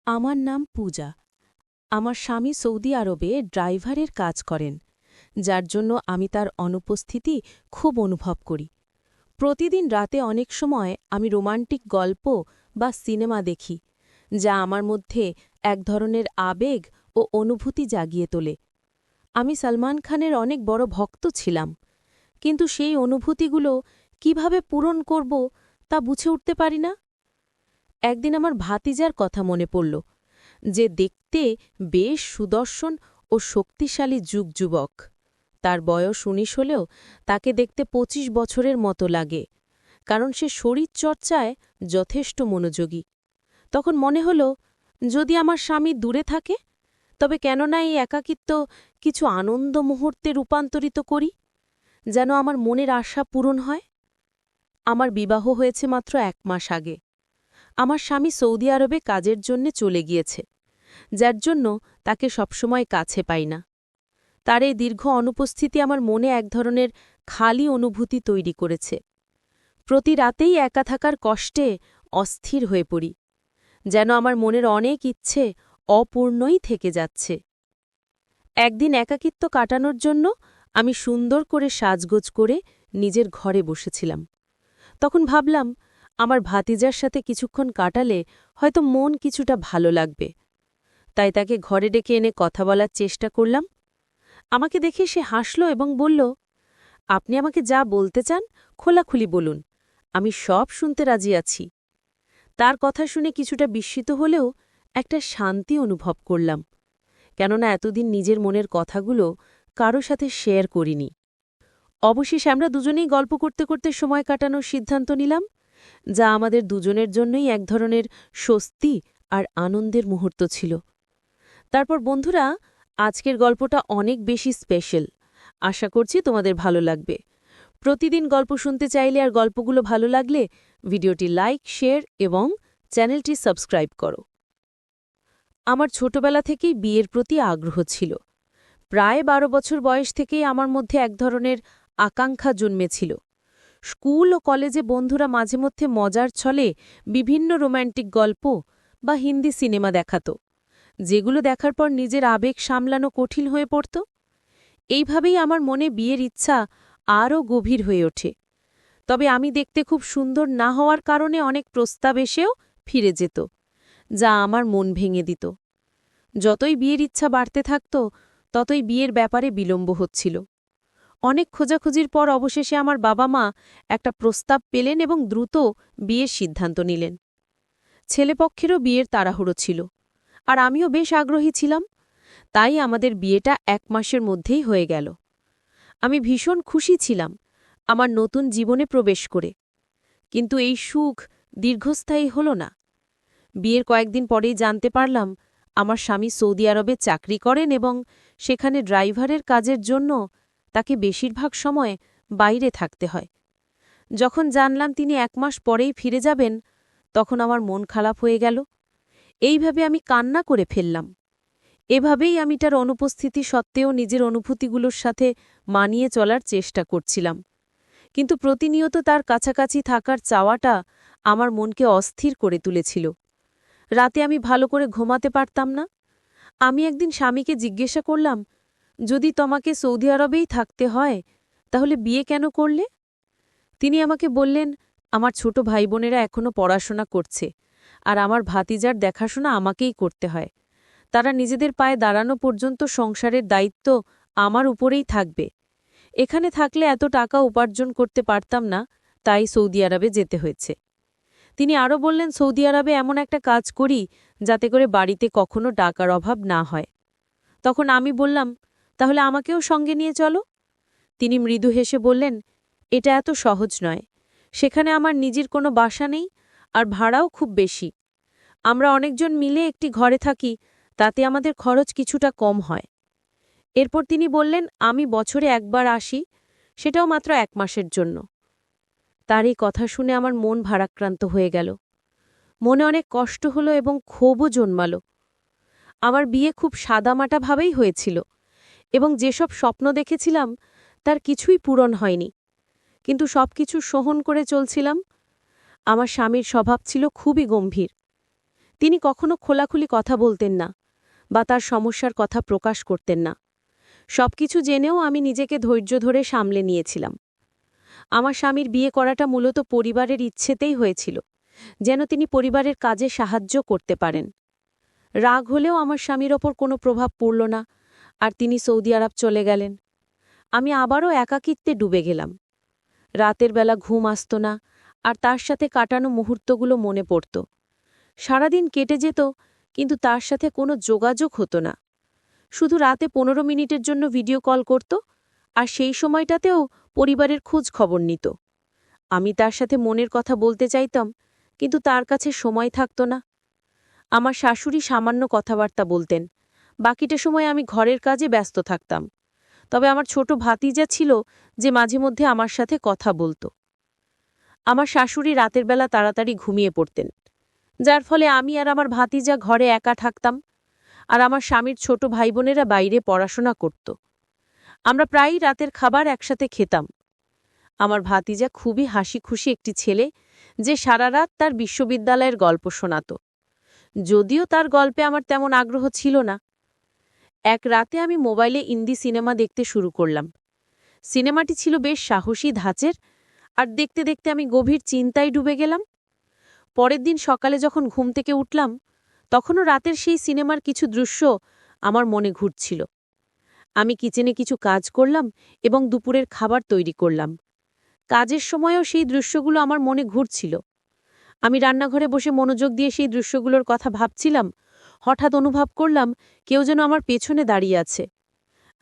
আমার নাম পূজা। আমার স্বামী সৌদি আরবে ড্রাইভারের কাজ করেন, যার জন্য আমি তার অনুপস্থিতি খুব অনুভব করি। প্রতিদিন রাতে অনেক সময় আমি রোমান্টিক গল্প বা সিনেমা দেখি, যা আমার মধ্যে এক ধরনের আবেগ ও অনুভূতি জাগিয়ে তোলে। আমি সলমান খানের অনেক বড় ভক্ত ছিলাম, কিন্তু সেই অনুভূতিগুলো কিভাবে পূরণ করব তা বুঝে উঠতে পারি না। একদিন আমার ভাতিজার কথা মনে পড়ল, যে দেখতে বেশ সুদর্শন ও শক্তিশালী যুবক। তার বয়স ১৯ হলেও তাকে দেখতে ২৫ বছরের মতো লাগে, কারণ সে শরীরচর্চায় যথেষ্ট মনোযোগী। তখন মনে হল, যদি আমার স্বামী দূরে থাকে, তবে কেন না এই একাকিত্ব কিছু আনন্দ মুহূর্তে রূপান্তরিত করি, যেন আমার মনের আশা পূরণ হয়। আমার বিবাহ হয়েছে মাত্র ১ মাস আগে। আমার স্বামী সৌদি আরবে কাজের জন্যে চলে গিয়েছে, যার জন্য তাকে সবসময় কাছে পাই না। তার এই দীর্ঘ অনুপস্থিতি আমার মনে এক ধরনের খালি অনুভূতি তৈরি করেছে। প্রতি রাতেই একা থাকার কষ্টে অস্থির হয়ে পড়ি, যেন আমার মনের অনেক ইচ্ছে অপূর্ণই থেকে যাচ্ছে। একদিন একাকিত্ব কাটানোর জন্য আমি সুন্দর করে সাজগোজ করে নিজের ঘরে বসেছিলাম। তখন ভাবলাম, আমার ভাতিজার সাথে কিছুক্ষণ কাটালে হয়তো মন কিছুটা ভালো লাগবে। তাই তাকে ঘরে ডেকে এনে কথা বলার চেষ্টা করলাম। আমাকে দেখে সে হাসল এবং বলল, আপনি আমাকে যা বলতে চান খোলাখুলি বলুন, আমি সব শুনতে রাজি আছি। তার কথা শুনে কিছুটা বিস্মিত হলেও একটা শান্তি অনুভব করলাম, কেননা এতদিন নিজের মনের কথাগুলো কারো সাথে শেয়ার করিনি। অবশেষে আমরা দুজনেই গল্প করতে করতে সময় কাটানোর সিদ্ধান্ত নিলাম, যা আমাদের দুজনের জন্যই এক ধরনের স্বস্তি আর আনন্দের মুহূর্ত ছিল। তারপর বন্ধুরা, আজকের গল্পটা অনেক বেশি স্পেশাল। আশা করছি তোমাদের ভালো লাগবে। প্রতিদিন গল্প শুনতে চাইলে আর গল্পগুলো ভালো লাগলে ভিডিওটি লাইক, শেয়ার এবং চ্যানেলটি সাবস্ক্রাইব করো। আমার ছোটবেলা থেকেই বিয়ের প্রতি আগ্রহ ছিল। প্রায় ১২ বছর বয়স থেকেই আমার মধ্যে এক ধরনের আকাঙ্ক্ষা জন্মেছিল। স্কুল ও কলেজে বন্ধুরা মাঝে মধ্যে মজার ছলে বিভিন্ন রোম্যান্টিক গল্প বা হিন্দি সিনেমা দেখাত, যেগুলো দেখার পর নিজের আবেগ সামলানো কঠিন হয়ে পড়ত। এইভাবেই আমার মনে বিয়ের ইচ্ছা আরও গভীর হয়ে ওঠে। তবে আমি দেখতে খুব সুন্দর না হওয়ার কারণে অনেক প্রস্তাব এসেও ফিরে যেত, যা আমার মন ভেঙে দিত। যতই বিয়ের ইচ্ছা বাড়তে থাকত, ততই বিয়ের ব্যাপারে বিলম্ব হচ্ছিল। অনেক খোঁজাখুঁজির পর অবশেষে আমার বাবা মা একটা প্রস্তাব পেলেন এবং দ্রুত বিয়ের সিদ্ধান্ত নিলেন। ছেলেপক্ষেরও বিয়ের তাড়াহুড়ো ছিল, আর আমিও বেশ আগ্রহী ছিলাম। তাই আমাদের বিয়েটা ১ মাসের মধ্যেই হয়ে গেল। আমি ভীষণ খুশি ছিলাম আমার নতুন জীবনে প্রবেশ করে, কিন্তু এই সুখ দীর্ঘস্থায়ী হল না। বিয়ের কয়েকদিন পরেই জানতে পারলাম আমার স্বামী সৌদি আরবে চাকরি করেন এবং সেখানে ড্রাইভারের কাজের জন্য তাকে বেশিরভাগ সময় বাইরে থাকতে হয়। যখন জানলাম তিনি ১ মাস পরেই ফিরে যাবেন, তখন আমার মন খারাপ হয়ে গেল। এইভাবে আমি কান্না করে ফেললাম। এভাবেই আমি তার অনুপস্থিতি সত্ত্বেও নিজের অনুভূতিগুলোর সাথে মানিয়ে চলার চেষ্টা করছিলাম, কিন্তু প্রতিনিয়ত তার কাছাকাছি থাকার চাওয়াটা আমার মনকে অস্থির করে তুলেছিল। রাতে আমি ভালো করে ঘুমাতে পারতাম না। আমি একদিন স্বামীকে জিজ্ঞাসা করলাম, যদি তোমাকে সৌদি আরবেই থাকতে হয়, তাহলে বিয়ে কেন করলে? তিনি আমাকে বললেন, আমার ছোট ভাই বোনেরা এখনও পড়াশোনা করছে, আর আমার ভাতিজার দেখাশোনা আমাকেই করতে হয়। তারা নিজেদের পায়ে দাঁড়ানো পর্যন্ত সংসারের দায়িত্ব আমার উপরেই থাকবে। এখানে থাকলে এত টাকা উপার্জন করতে পারতাম না, তাই সৌদি আরবে যেতে হয়েছে। তিনি আরও বললেন, সৌদি আরবে এমন একটা কাজ করি যাতে করে বাড়িতে কখনো টাকার অভাব না হয়। তখন আমি বললাম, তাহলে আমাকেও সঙ্গে নিয়ে চলো। তিনি মৃদু হেসে বললেন, এটা এত সহজ নয়। সেখানে আমার নিজের কোনো বাসা নেই, আর ভাড়াও খুব বেশি। আমরা অনেকজন মিলে একটি ঘরে থাকি, তাতে আমাদের খরচ কিছুটা কম হয়। এরপর তিনি বললেন, আমি বছরে একবার আসি, সেটাও মাত্র ১ মাসের জন্য। তার এই কথা শুনে আমার মন ভারাক্রান্ত হয়ে গেল। মনে অনেক কষ্ট হলো এবং ক্ষোভও জন্মাল। আমার বিয়ে খুব সাদামাটাভাবেই হয়েছিল এবং যেসব স্বপ্ন দেখেছিলাম তার কিছুই পূরণ হয়নি, কিন্তু সবকিছু সহন করে চলছিলাম। আমার স্বামীর স্বভাব ছিল খুবই গম্ভীর। তিনি কখনো খোলাখুলি কথা বলতেন না বা তার সমস্যার কথা প্রকাশ করতেন না। সবকিছু জেনেও আমি নিজেকে ধৈর্য ধরে সামলে নিয়েছিলাম। আমার স্বামীর বিয়ে করাটা মূলত পরিবারের ইচ্ছেতেই হয়েছিল, যেন তিনি পরিবারের কাজে সাহায্য করতে পারেন। রাগ হলেও আমার স্বামীর ওপর কোনো প্রভাব পড়ল না, আর তিনি সৌদি আরব চলে গেলেন। আমি আবারও একাকিত্বে ডুবে গেলাম। রাতের বেলা ঘুম আসত না, আর তার সাথে কাটানো মুহূর্তগুলো মনে পড়ত। সারাদিন কেটে যেত, কিন্তু তার সাথে কোনো যোগাযোগ হতো না। শুধু রাতে 15 মিনিটের জন্য ভিডিও কল করত, আর সেই সময়টাতেও পরিবারের খোঁজ খবর নিত। আমি তার সাথে মনের কথা বলতে চাইতাম, কিন্তু তার কাছে সময় থাকত না। আমার শাশুড়ি সামান্য কথাবার্তা বলতেন, বাকিটা সময় আমি ঘরের কাজে ব্যস্ত থাকতাম। তবে আমার ছোট ভাতিজা ছিল, যে মাঝে মধ্যে আমার সাথে কথা বলত। আমার শাশুড়ি রাতের বেলা তাড়াতাড়ি ঘুমিয়ে পড়তেন, যার ফলে আমি আর আমার ভাতিজা ঘরে একা থাকতাম, আর আমার স্বামীর ছোট ভাইবোনেরা বাইরে পড়াশোনা করত। আমরা প্রায়ই রাতের খাবার একসাথে খেতাম। আমার ভাতিজা খুবই হাসিখুশি একটি ছেলে, যে সারা রাত তার বিশ্ববিদ্যালয়ের গল্প শোনাত। যদিও তার গল্পে আমার তেমন আগ্রহ ছিল না। এক রাতে আমি মোবাইলে হিন্দি সিনেমা দেখতে শুরু করলাম। সিনেমাটি ছিল বেশ সাহসী ধাঁচের, আর দেখতে দেখতে আমি গভীর চিন্তায় ডুবে গেলাম। পরের দিন সকালে যখন ঘুম থেকে উঠলাম, তখনও রাতের সেই সিনেমার কিছু দৃশ্য আমার মনে ঘুরছিল। আমি কিচেনে কিছু কাজ করলাম এবং দুপুরের খাবার তৈরি করলাম। কাজের সময়ও সেই দৃশ্যগুলো আমার মনে ঘুরছিল। আমি রান্নাঘরে বসে মনোযোগ দিয়ে সেই দৃশ্যগুলোর কথা ভাবছিলাম। হঠাৎ অনুভব করলাম কেউ যেন আমার পেছনে দাঁড়িয়ে আছে।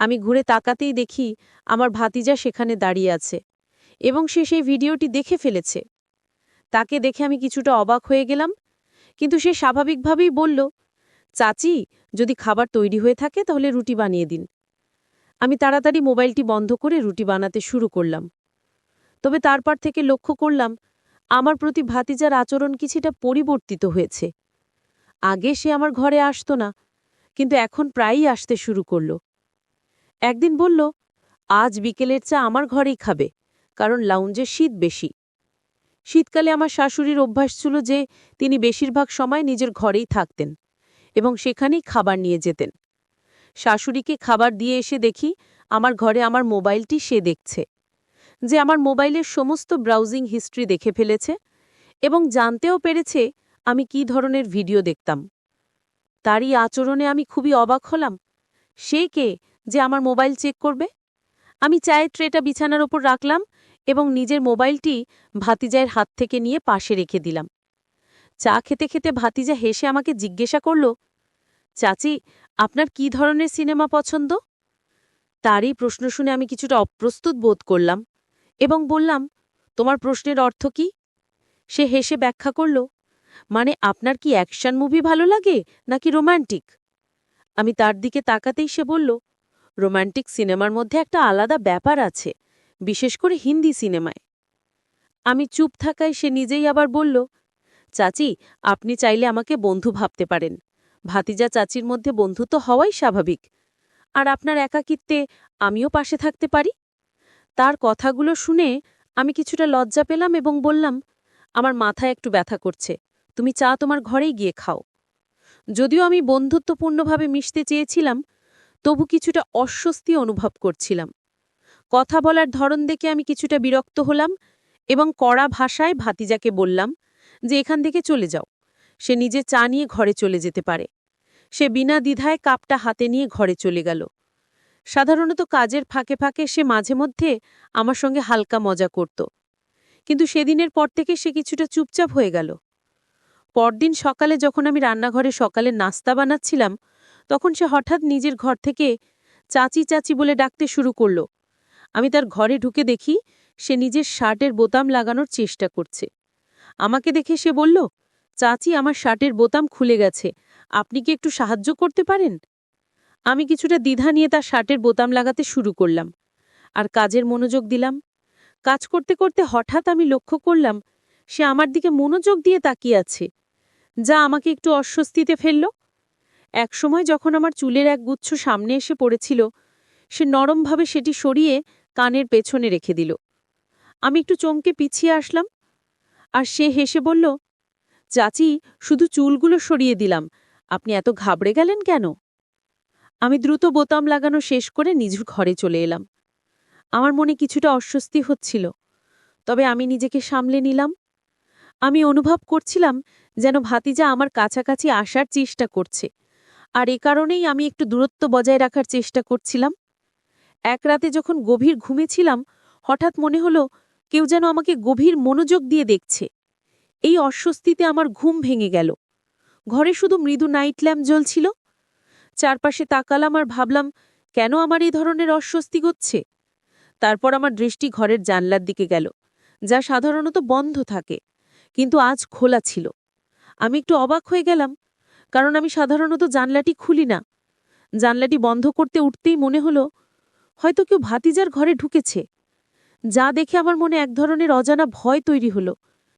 আমি ঘুরে তাকাতেই দেখি আমার ভাতিজা সেখানে দাঁড়িয়ে আছে, এবং সে সেই ভিডিওটি দেখে ফেলেছে। তাকে দেখে আমি কিছুটা অবাক হয়ে গেলাম, কিন্তু সে স্বাভাবিকভাবেই বলল, চাচি, যদি খাবার তৈরি হয়ে থাকে তাহলে রুটি বানিয়ে দিন। আমি তাড়াতাড়ি মোবাইলটি বন্ধ করে রুটি বানাতে শুরু করলাম। তবে তারপর থেকে লক্ষ্য করলাম আমার প্রতি ভাতিজার আচরণ কিছুটা পরিবর্তিত হয়েছে। আগে সে আমার ঘরে আসত না, কিন্তু এখন প্রায়ই আসতে শুরু করল। একদিন বলল, আজ বিকেলের চা আমার ঘরেই খাবে, কারণ লাউঞ্জে শীত বেশি। শীতকালে আমার শাশুড়ির অভ্যাস ছিল যে তিনি বেশিরভাগ সময় নিজের ঘরেই থাকতেন এবং সেখানেই খাবার নিয়ে যেতেন। শাশুড়িকে খাবার দিয়ে এসে দেখি আমার ঘরে আমার মোবাইলটি সে দেখছে, যে আমার মোবাইলের সমস্ত ব্রাউজিং হিস্ট্রি দেখে ফেলেছে এবং জানতেও পেরেছে আমি কী ধরনের ভিডিও দেখতাম। তারই আচরণে আমি খুবই অবাক হলাম। সে কে যে আমার মোবাইল চেক করবে? আমি চায়ের ট্রেটা বিছানার ওপর রাখলাম এবং নিজের মোবাইলটি ভাতিজার হাত থেকে নিয়ে পাশে রেখে দিলাম। চা খেতে খেতে ভাতিজা হেসে আমাকে জিজ্ঞাসা করল, চাচি, আপনার কী ধরনের সিনেমা পছন্দ? তারই প্রশ্ন শুনে আমি কিছুটা অপ্রস্তুত বোধ করলাম এবং বললাম, তোমার প্রশ্নের অর্থ কি? সে হেসে ব্যাখ্যা করল, মানে আপনার কি অ্যাকশন মুভি ভালো লাগে নাকি রোম্যান্টিক? আমি তার দিকে তাকাতেই সে বলল, রোম্যান্টিক সিনেমার মধ্যে একটা আলাদা ব্যাপার আছে, বিশেষ করে হিন্দি সিনেমায়। আমি চুপ থাকায় সে নিজেই আবার বলল, চাচি, আপনি চাইলে আমাকে বন্ধু ভাবতে পারেন। ভাতিজা চাচির মধ্যে বন্ধুত্ব হওয়াই স্বাভাবিক, আর আপনার একাকিত্বে আমিও পাশে থাকতে পারি। তার কথাগুলো শুনে আমি কিছুটা লজ্জা পেলাম এবং বললাম, আমার মাথায় একটু ব্যথা করছে, তুমি চা তোমার ঘরেই গিয়ে খাও। যদিও আমি বন্ধুত্বপূর্ণভাবে মিশতে চেয়েছিলাম, তবু কিছুটা অস্বস্তি অনুভব করছিলাম। কথা বলার ধরন দেখে আমি কিছুটা বিরক্ত হলাম এবং কড়া ভাষায় ভাতিজাকে বললাম যে এখান থেকে চলে যাও, সে নিজে চা নিয়ে ঘরে চলে যেতে পারে। সে বিনা দ্বিধায় কাপটা হাতে নিয়ে ঘরে চলে গেল। সাধারণত কাজের ফাঁকে ফাঁকে সে মাঝে মধ্যে আমার সঙ্গে হালকা মজা করত, কিন্তু সেদিনের পর থেকে সে কিছুটা চুপচাপ হয়ে গেল। পরদিন সকালে যখন আমি রান্নাঘরে সকালের নাস্তা বানাচ্ছিলাম, তখন সে হঠাৎ নিজের ঘর থেকে চাচি চাচি বলে ডাকতে শুরু করল। আমি তার ঘরে ঢুকে দেখি সে নিজের শার্টের বোতাম লাগানোর চেষ্টা করছে। আমাকে দেখে সে বলল, চাচি, আমার শার্টের বোতাম খুলে গেছে, আপনি কি একটু সাহায্য করতে পারেন? আমি কিছুটা দ্বিধা নিয়ে তার শার্টের বোতাম লাগাতে শুরু করলাম আর কাজের মনোযোগ দিলাম। কাজ করতে করতে হঠাৎ আমি লক্ষ্য করলাম সে আমার দিকে মনোযোগ দিয়ে তাকিয়ে আছে, যা আমাকে একটু অস্বস্তিতে ফেলল। একসময় যখন আমার চুলের এক গুচ্ছ সামনে এসে পড়েছিল, সে নরমভাবে সেটি সরিয়ে কানের পেছনে রেখে দিল। আমি একটু চমকে পিছিয়ে আসলাম, আর সে হেসে বলল, চাচি, শুধু চুলগুলো সরিয়ে দিলাম, আপনি এত ঘাবড়ে গেলেন কেন? আমি দ্রুত বোতাম লাগানো শেষ করে নিজ ঘরে চলে এলাম। আমার মনে কিছুটা অস্বস্তি হচ্ছিল, তবে আমি নিজেকে সামলে নিলাম। আমি অনুভব করছিলাম যেন ভাতিজা আমার কাছাকাছি আসার চেষ্টা করছে, আর এ কারণেই আমি একটু দূরত্ব বজায় রাখার চেষ্টা করছিলাম। এক রাতে যখন গভীর ঘুমেছিলাম, হঠাৎ মনে হলো কেউ যেন আমাকে গভীর মনোযোগ দিয়ে দেখছে। এই অস্বস্তিতে আমার ঘুম ভেঙে গেল। ঘরে শুধু মৃদু নাইট ল্যাম্প জ্বলছিল। চারপাশে তাকালাম আর ভাবলাম, কেন আমার এই ধরনের অস্বস্তি হচ্ছে? তারপর আমার দৃষ্টি ঘরের জানলার দিকে গেল, যা সাধারণত বন্ধ থাকে, কিন্তু আজ খোলা ছিল। আমি একটু অবাক হয়ে গেলাম, কারণ আমি সাধারণত জানলাটি খুলি না। জানলাটি বন্ধ করতে উঠতেই মনে হলো হয়তো কেউ ভাতিজার ঘরে ঢুকেছে। যা দেখে আমার মনে এক ধরনের অজানা ভয় তৈরি হলো।